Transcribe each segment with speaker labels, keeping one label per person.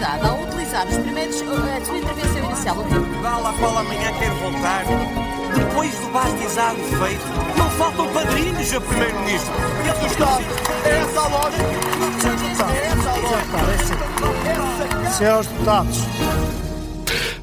Speaker 1: cuidado ao utilizar a sua intervenção inicial.
Speaker 2: Vá lá para amanhã, quero voltar. Depois do bastizado feito, não faltam padrinhos a primeiro-ministro.
Speaker 3: É essa a lógica. Senhores deputados.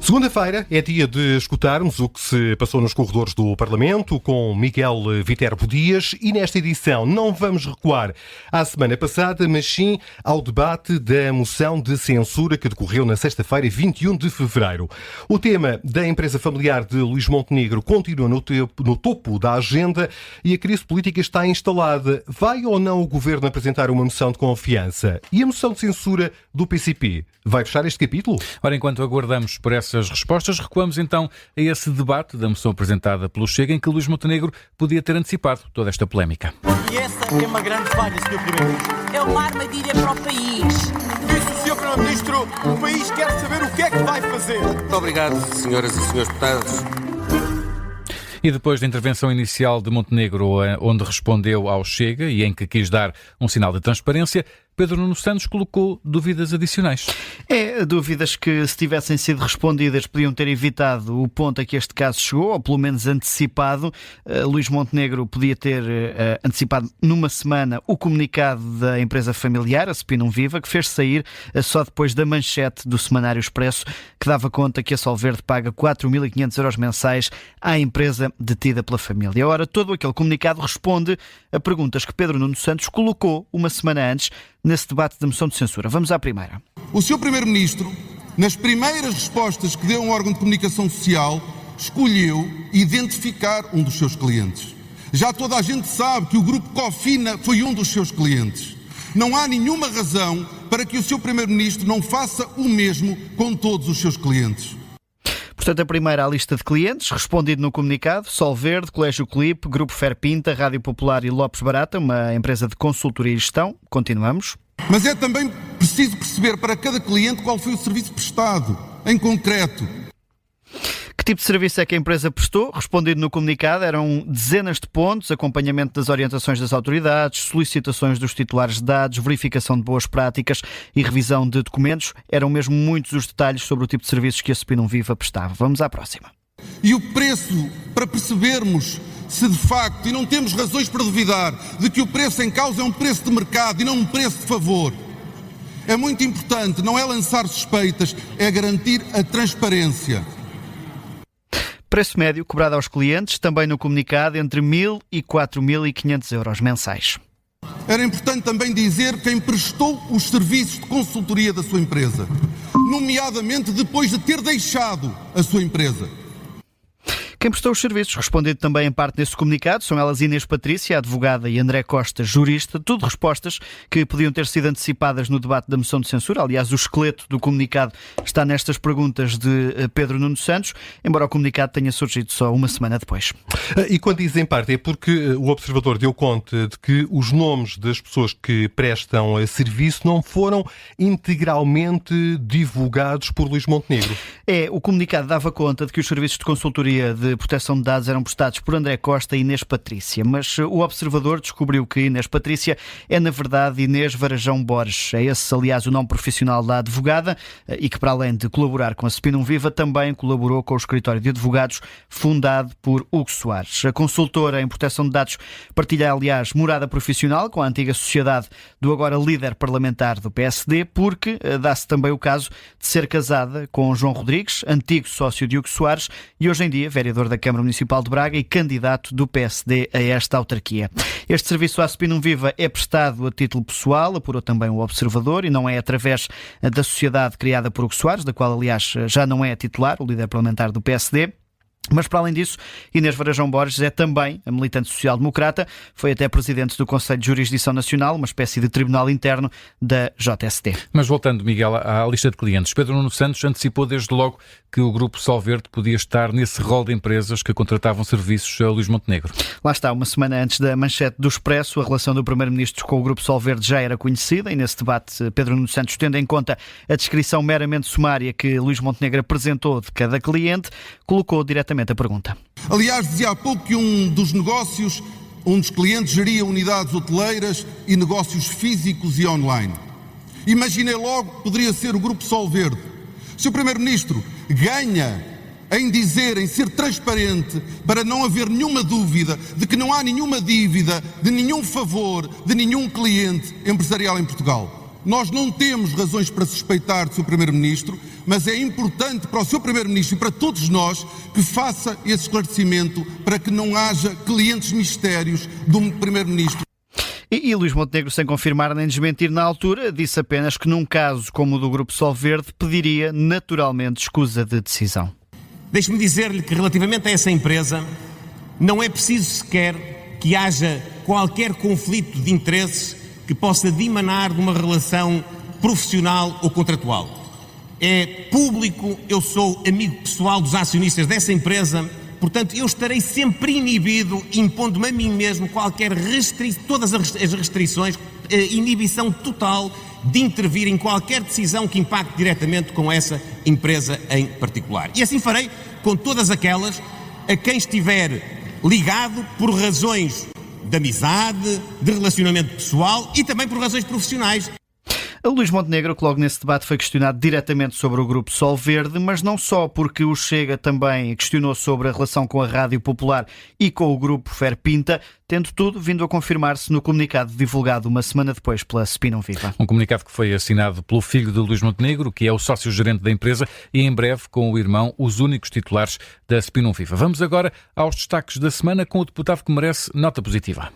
Speaker 4: Segunda-feira é dia de escutarmos o que se passou nos corredores do Parlamento com Miguel Viterbo Dias e nesta edição não vamos recuar à semana passada, mas sim ao debate da moção de censura que decorreu na sexta-feira, 21 de fevereiro. O tema da empresa familiar de Luís Montenegro continua no topo da agenda e a crise política está instalada. Vai ou não o Governo apresentar uma moção de confiança? E a moção de censura do PCP vai fechar este capítulo?
Speaker 5: Ora, enquanto aguardamos por essas respostas, recuamos então a esse debate da moção apresentada pelo Chega, em que Luís Montenegro podia ter antecipado toda esta polémica.
Speaker 2: E essa é uma grande falha, Sr. Primeiro-Ministro.
Speaker 1: É uma armadilha para o país.
Speaker 3: Disse o Sr. Primeiro-Ministro, o país quer saber o que é que vai fazer.
Speaker 2: Muito obrigado, senhoras e senhores deputados.
Speaker 5: E depois da intervenção inicial de Montenegro, onde respondeu ao Chega e em que quis dar um sinal de transparência, Pedro Nuno Santos colocou dúvidas adicionais.
Speaker 6: Dúvidas que, se tivessem sido respondidas, podiam ter evitado o ponto a que este caso chegou, ou pelo menos antecipado. Luís Montenegro podia ter antecipado numa semana o comunicado da empresa familiar, a Spinum Viva, que fez sair só depois da manchete do Semanário Expresso, que dava conta que a Solverde paga 4.500 euros mensais à empresa detida pela família. Ora, todo aquele comunicado responde a perguntas que Pedro Nuno Santos colocou uma semana antes nesse debate da moção de censura. Vamos à primeira.
Speaker 7: O Sr. Primeiro-Ministro, nas primeiras respostas que deu a um órgão de comunicação social, escolheu identificar um dos seus clientes. Já toda a gente sabe que o Grupo Cofina foi um dos seus clientes. Não há nenhuma razão para que o Sr. Primeiro-Ministro não faça o mesmo com todos os seus clientes.
Speaker 6: Portanto, a primeira, a lista de clientes, respondido no comunicado: Solverde, Colégio Clipe, Grupo Ferpinta, Rádio Popular e Lopes Barata, uma empresa de consultoria e gestão. Continuamos.
Speaker 7: Mas é também preciso perceber para cada cliente qual foi o serviço prestado, em concreto.
Speaker 6: Que tipo de serviço é que a empresa prestou? Respondido no comunicado, eram dezenas de pontos: acompanhamento das orientações das autoridades, solicitações dos titulares de dados, verificação de boas práticas e revisão de documentos. Eram mesmo muitos os detalhes sobre o tipo de serviços que a Spinum Viva prestava. Vamos à próxima.
Speaker 7: E o preço, para percebermos se de facto, e não temos razões para duvidar, de que o preço em causa é um preço de mercado e não um preço de favor. É muito importante, não é lançar suspeitas, é garantir a transparência.
Speaker 6: Preço médio cobrado aos clientes, também no comunicado, entre 1.000 e 4.500 euros mensais.
Speaker 7: Era importante também dizer quem prestou os serviços de consultoria da sua empresa, nomeadamente depois de ter deixado a sua empresa.
Speaker 6: Quem prestou os serviços, respondido também em parte nesse comunicado, são elas Inês Patrícia, advogada, e André Costa, jurista. Tudo respostas que podiam ter sido antecipadas no debate da moção de censura. Aliás, o esqueleto do comunicado está nestas perguntas de Pedro Nuno Santos, embora o comunicado tenha surgido só uma semana depois.
Speaker 4: E quando diz em parte, é porque o Observador deu conta de que os nomes das pessoas que prestam serviço não foram integralmente divulgados por Luís Montenegro.
Speaker 6: O comunicado dava conta de que os serviços de consultoria de proteção de dados eram prestados por André Costa e Inês Patrícia, mas o Observador descobriu que Inês Patrícia é, na verdade, Inês Varajão Borges. É esse, aliás, o nome profissional da advogada e que, para além de colaborar com a Spinum Viva, também colaborou com o escritório de advogados fundado por Hugo Soares. A consultora em proteção de dados partilha, aliás, morada profissional com a antiga sociedade do agora líder parlamentar do PSD, porque dá-se também o caso de ser casada com João Rodrigues, antigo sócio de Hugo Soares e hoje em dia vereador da Câmara Municipal de Braga e candidato do PSD a esta autarquia. Este serviço à Spinum Viva é prestado a título pessoal, apurou também o Observador, e não é através da sociedade criada por Hugo Soares, da qual, aliás, já não é titular, o líder parlamentar do PSD. Mas, para além disso, Inês Varajão Borges é também a militante social-democrata, foi até presidente do Conselho de Jurisdição Nacional, uma espécie de tribunal interno da JST.
Speaker 5: Mas voltando, Miguel, à lista de clientes, Pedro Nuno Santos antecipou desde logo que o Grupo Solverde podia estar nesse rol de empresas que contratavam serviços a Luís Montenegro.
Speaker 6: Lá está, uma semana antes da manchete do Expresso, a relação do Primeiro-Ministro com o Grupo Solverde já era conhecida e nesse debate Pedro Nuno Santos, tendo em conta a descrição meramente sumária que Luís Montenegro apresentou de cada cliente, colocou diretamente a pergunta.
Speaker 7: Aliás, dizia há pouco que um dos clientes geria unidades hoteleiras e negócios físicos e online. Imaginei logo que poderia ser o Grupo Sol Verde. Se o Primeiro-Ministro ganha em dizer, em ser transparente, para não haver nenhuma dúvida de que não há nenhuma dívida, de nenhum favor, de nenhum cliente empresarial em Portugal. Nós não temos razões para suspeitar do Sr. Primeiro-Ministro, mas é importante para o Sr. Primeiro-Ministro e para todos nós que faça esse esclarecimento para que não haja clientes mistérios do Primeiro-Ministro.
Speaker 6: E Luís Montenegro, sem confirmar nem desmentir na altura, disse apenas que num caso como o do Grupo Sol Verde pediria naturalmente escusa de decisão.
Speaker 8: Deixe-me dizer-lhe que relativamente a essa empresa não é preciso sequer que haja qualquer conflito de interesses que possa dimanar de uma relação profissional ou contratual. É público, eu sou amigo pessoal dos acionistas dessa empresa, portanto eu estarei sempre inibido, impondo-me a mim mesmo todas as restrições, inibição total de intervir em qualquer decisão que impacte diretamente com essa empresa em particular. E assim farei com todas aquelas a quem estiver ligado por razões de amizade, de relacionamento pessoal e também por razões profissionais.
Speaker 6: Luís Montenegro, que logo nesse debate foi questionado diretamente sobre o Grupo Sol Verde, mas não só, porque o Chega também questionou sobre a relação com a Rádio Popular e com o Grupo Ferpinta, tendo tudo vindo a confirmar-se no comunicado divulgado uma semana depois pela Spinum Viva.
Speaker 5: Um comunicado que foi assinado pelo filho de Luís Montenegro, que é o sócio-gerente da empresa, e em breve com o irmão, os únicos titulares da Spinum Viva. Vamos agora aos destaques da semana com o deputado que merece nota positiva.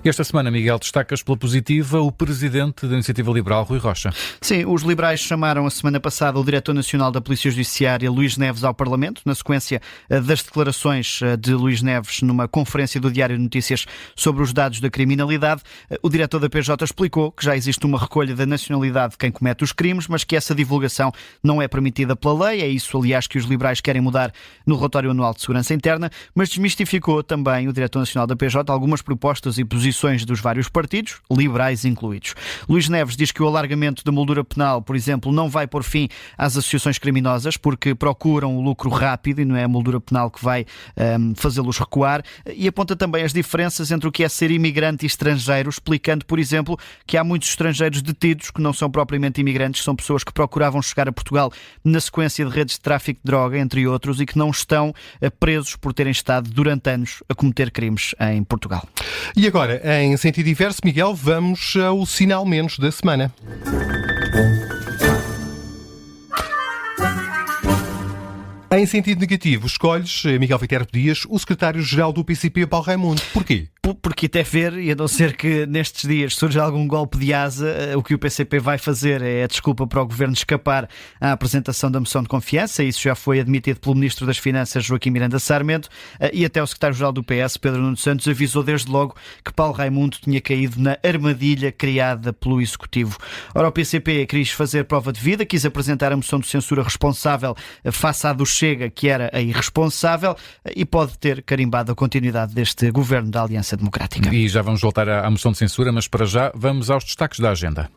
Speaker 5: Esta semana, Miguel, destacas pela positiva o presidente da Iniciativa Liberal, Rui Rocha.
Speaker 6: Sim, os liberais chamaram a semana passada o diretor nacional da Polícia Judiciária, Luís Neves, ao Parlamento, na sequência das declarações de Luís Neves numa conferência do Diário de Notícias sobre os dados da criminalidade. O diretor da PJ explicou que já existe uma recolha da nacionalidade de quem comete os crimes, mas que essa divulgação não é permitida pela lei. É isso, aliás, que os liberais querem mudar no relatório anual de segurança interna, mas desmistificou também o diretor nacional da PJ algumas propostas e posições dos vários partidos, liberais incluídos. Luís Neves diz que o alargamento da moldura penal, por exemplo, não vai pôr fim às associações criminosas porque procuram o lucro rápido e não é a moldura penal que vai fazê-los recuar, e aponta também as diferenças entre o que é ser imigrante e estrangeiro, explicando, por exemplo, que há muitos estrangeiros detidos que não são propriamente imigrantes, são pessoas que procuravam chegar a Portugal na sequência de redes de tráfico de droga, entre outros, e que não estão presos por terem estado durante anos a cometer crimes em Portugal.
Speaker 4: E agora, em sentido diverso, Miguel, vamos ao sinal menos da semana. Em sentido negativo, escolhes, Miguel Viterbo Dias, o secretário-geral do PCP, Paulo Raimundo. Porquê?
Speaker 6: Porque até ver, e a não ser que nestes dias surja algum golpe de asa, o que o PCP vai fazer é a desculpa para o Governo escapar à apresentação da moção de confiança. Isso já foi admitido pelo Ministro das Finanças, Joaquim Miranda Sarmento, e até o secretário-geral do PS, Pedro Nuno Santos, avisou desde logo que Paulo Raimundo tinha caído na armadilha criada pelo Executivo. Ora, o PCP quis fazer prova de vida, quis apresentar a moção de censura responsável face à do Chega, que era a irresponsável, e pode ter carimbado a continuidade deste Governo da Aliança Democrática.
Speaker 5: E já vamos voltar à moção de censura, mas para já vamos aos destaques da agenda.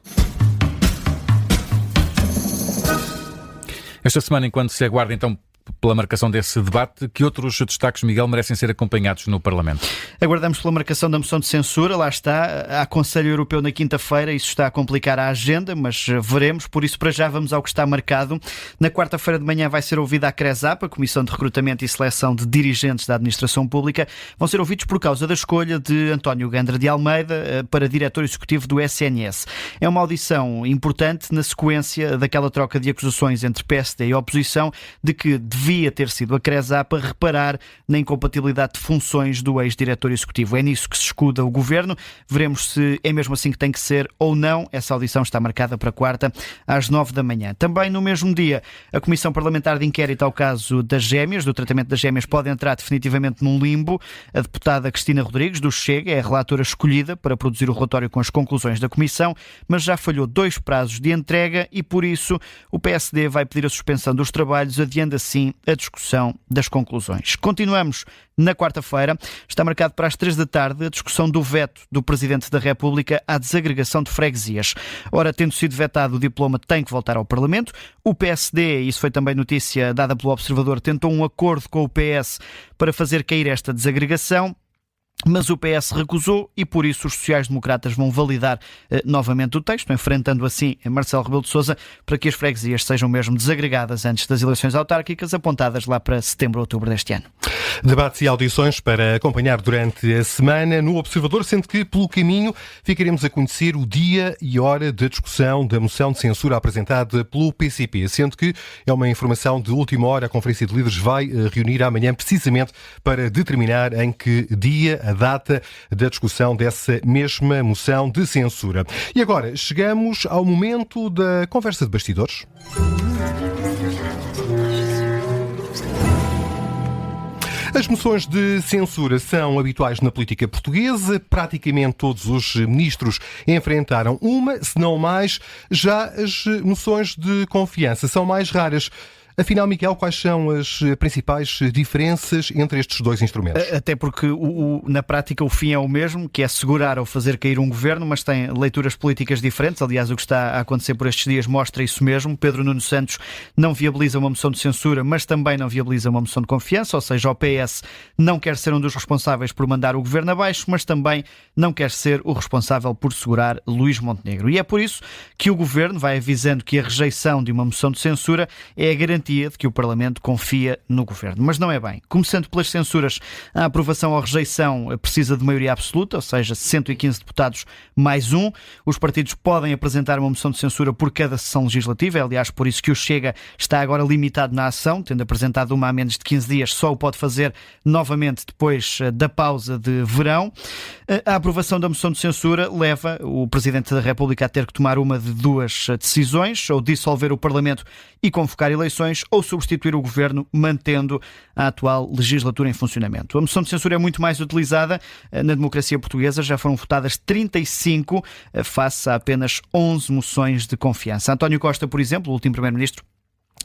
Speaker 5: Esta semana, enquanto se aguarda então pela marcação desse debate, que outros destaques, Miguel, merecem ser acompanhados no Parlamento?
Speaker 6: Aguardamos pela marcação da moção de censura, lá está, há Conselho Europeu na quinta-feira, isso está a complicar a agenda, mas veremos, por isso para já vamos ao que está marcado. Na quarta-feira de manhã vai ser ouvida a CRESAP, a Comissão de Recrutamento e Seleção de Dirigentes da Administração Pública, vão ser ouvidos por causa da escolha de António Gandra de Almeida para diretor executivo do SNS. É uma audição importante na sequência daquela troca de acusações entre PSD e oposição de que devia ter sido a CRESAP a reparar na incompatibilidade de funções do ex-diretor executivo. É nisso que se escuda o Governo. Veremos se é mesmo assim que tem que ser ou não. Essa audição está marcada para quarta, às 9 da manhã. Também no mesmo dia, a Comissão Parlamentar de Inquérito ao caso das gêmeas, do tratamento das gêmeas, pode entrar definitivamente num limbo. A deputada Cristina Rodrigues, do Chega, é a relatora escolhida para produzir o relatório com as conclusões da Comissão, mas já falhou 2 prazos de entrega e, por isso, o PSD vai pedir a suspensão dos trabalhos, adiando assim a discussão das conclusões. Continuamos na quarta-feira. Está marcado para as 3 da tarde a discussão do veto do Presidente da República à desagregação de freguesias. Ora, tendo sido vetado, o diploma tem que voltar ao Parlamento. O PSD, isso foi também notícia dada pelo Observador, tentou um acordo com o PS para fazer cair esta desagregação. Mas o PS recusou e, por isso, os sociais-democratas vão validar novamente o texto, enfrentando assim Marcelo Rebelo de Sousa para que as freguesias sejam mesmo desagregadas antes das eleições autárquicas apontadas lá para setembro ou outubro deste ano.
Speaker 4: Debates e audições para acompanhar durante a semana no Observador, sendo que, pelo caminho, ficaremos a conhecer o dia e hora da discussão da moção de censura apresentada pelo PCP, sendo que é uma informação de última hora. A Conferência de Líderes vai reunir amanhã precisamente para determinar em que dia, a data da discussão dessa mesma moção de censura. E agora chegamos ao momento da conversa de bastidores. As moções de censura são habituais na política portuguesa. Praticamente todos os ministros enfrentaram uma, se não mais. Já as moções de confiança são mais raras. Afinal, Miguel, quais são as principais diferenças entre estes dois instrumentos?
Speaker 6: Até porque na prática o fim é o mesmo, que é segurar ou fazer cair um governo, mas tem leituras políticas diferentes. Aliás, o que está a acontecer por estes dias mostra isso mesmo. Pedro Nuno Santos não viabiliza uma moção de censura, mas também não viabiliza uma moção de confiança, ou seja, o PS não quer ser um dos responsáveis por mandar o governo abaixo, mas também não quer ser o responsável por segurar Luís Montenegro. E é por isso que o governo vai avisando que a rejeição de uma moção de censura é a garantia de que o Parlamento confia no Governo. Mas não é bem. Começando pelas censuras, a aprovação ou rejeição precisa de maioria absoluta, ou seja, 115 deputados mais um. Os partidos podem apresentar uma moção de censura por cada sessão legislativa. É, aliás, por isso que o Chega está agora limitado na ação, tendo apresentado uma há menos de 15 dias, só o pode fazer novamente depois da pausa de verão. A aprovação da moção de censura leva o Presidente da República a ter que tomar uma de duas decisões, ou dissolver o Parlamento e convocar eleições, ou substituir o Governo, mantendo a atual legislatura em funcionamento. A moção de censura é muito mais utilizada na democracia portuguesa. Já foram votadas 35 face a apenas 11 moções de confiança. António Costa, por exemplo, o último Primeiro-Ministro,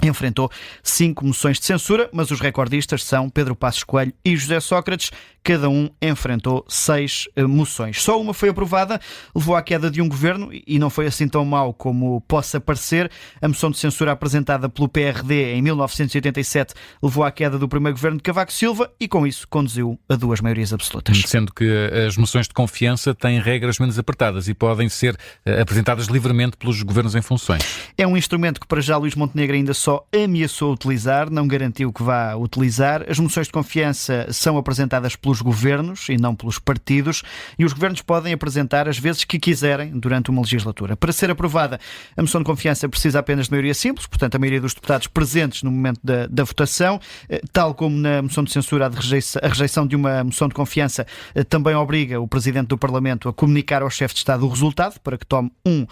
Speaker 6: enfrentou 5 moções de censura, mas os recordistas são Pedro Passos Coelho e José Sócrates. Cada um enfrentou 6 moções. Só uma foi aprovada, levou à queda de um governo e não foi assim tão mau como possa parecer. A moção de censura apresentada pelo PRD em 1987 levou à queda do primeiro governo de Cavaco Silva e com isso conduziu a 2 maiorias absolutas.
Speaker 5: Sendo que as moções de confiança têm regras menos apertadas e podem ser apresentadas livremente pelos governos em funções.
Speaker 6: É um instrumento que para já Luís Montenegro ainda só ameaçou utilizar, não garantiu que vá utilizar. As moções de confiança são apresentadas pelos governos e não pelos partidos, e os governos podem apresentar as vezes que quiserem durante uma legislatura. Para ser aprovada, a moção de confiança precisa apenas de maioria simples, portanto a maioria dos deputados presentes no momento da votação. Tal como na moção de censura, a rejeição de uma moção de confiança também obriga o Presidente do Parlamento a comunicar ao chefe de Estado o resultado para que tome um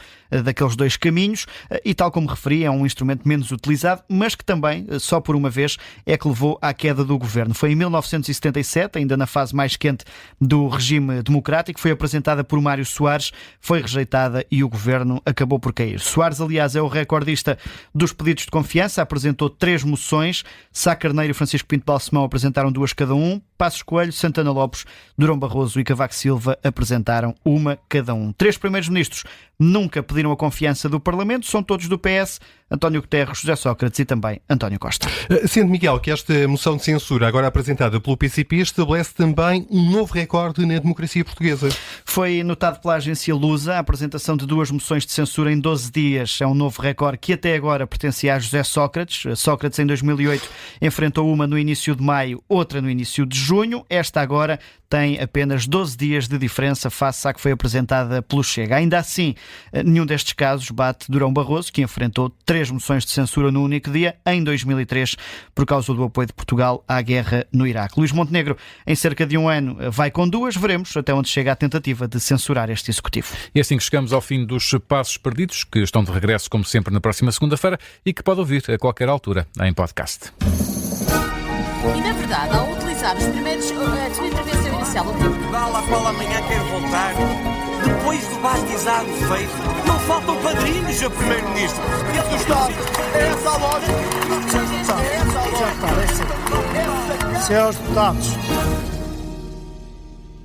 Speaker 6: daqueles 2 caminhos, e tal como referi, é um instrumento menos utilizado, mas que também, só por uma vez, é que levou à queda do governo. Foi em 1977, ainda na fase mais quente do regime democrático, foi apresentada por Mário Soares, foi rejeitada e o governo acabou por cair. Soares, aliás, é o recordista dos pedidos de confiança, apresentou 3 moções. Sá Carneiro e Francisco Pinto Balsemão apresentaram 2 cada um. Passos Coelho, Santana Lopes, Durão Barroso e Cavaco Silva apresentaram 1 cada um. 3 primeiros ministros nunca pediram a confiança do Parlamento, são todos do PS: António Guterres, José Sócrates e também António Costa.
Speaker 4: Sendo, Miguel, que esta moção de censura agora apresentada pelo PCP estabelece também um novo recorde na democracia portuguesa.
Speaker 6: Foi notado pela agência Lusa a apresentação de 2 moções de censura em 12 dias. É um novo recorde que até agora pertencia a José Sócrates. Sócrates, em 2008, enfrentou uma no início de maio, outra no início de junho. Esta agora tem apenas 12 dias de diferença face à que foi apresentada pelo Chega. Ainda assim, nenhum destes casos bate Durão Barroso, que enfrentou 3 moções de censura no único dia, em 2003, por causa do apoio de Portugal à guerra no Iraque. Luís Montenegro, em cerca de um ano, vai com 2. Veremos até onde chega a tentativa de censurar este executivo.
Speaker 5: E assim que chegamos ao fim dos Passos Perdidos, que estão de regresso, como sempre, na próxima segunda-feira e que pode ouvir a qualquer altura em podcast.
Speaker 1: E na verdade, ao utilizar os primeiros, a sua intervenção inicial,
Speaker 2: Portugal, à qual amanhã quer voltar, depois do batizado feito, não faltam padrinhos a Primeiro-Ministro.
Speaker 3: Presidente do Estado, é essa a lógica. É essa a lógica. Senhores deputados,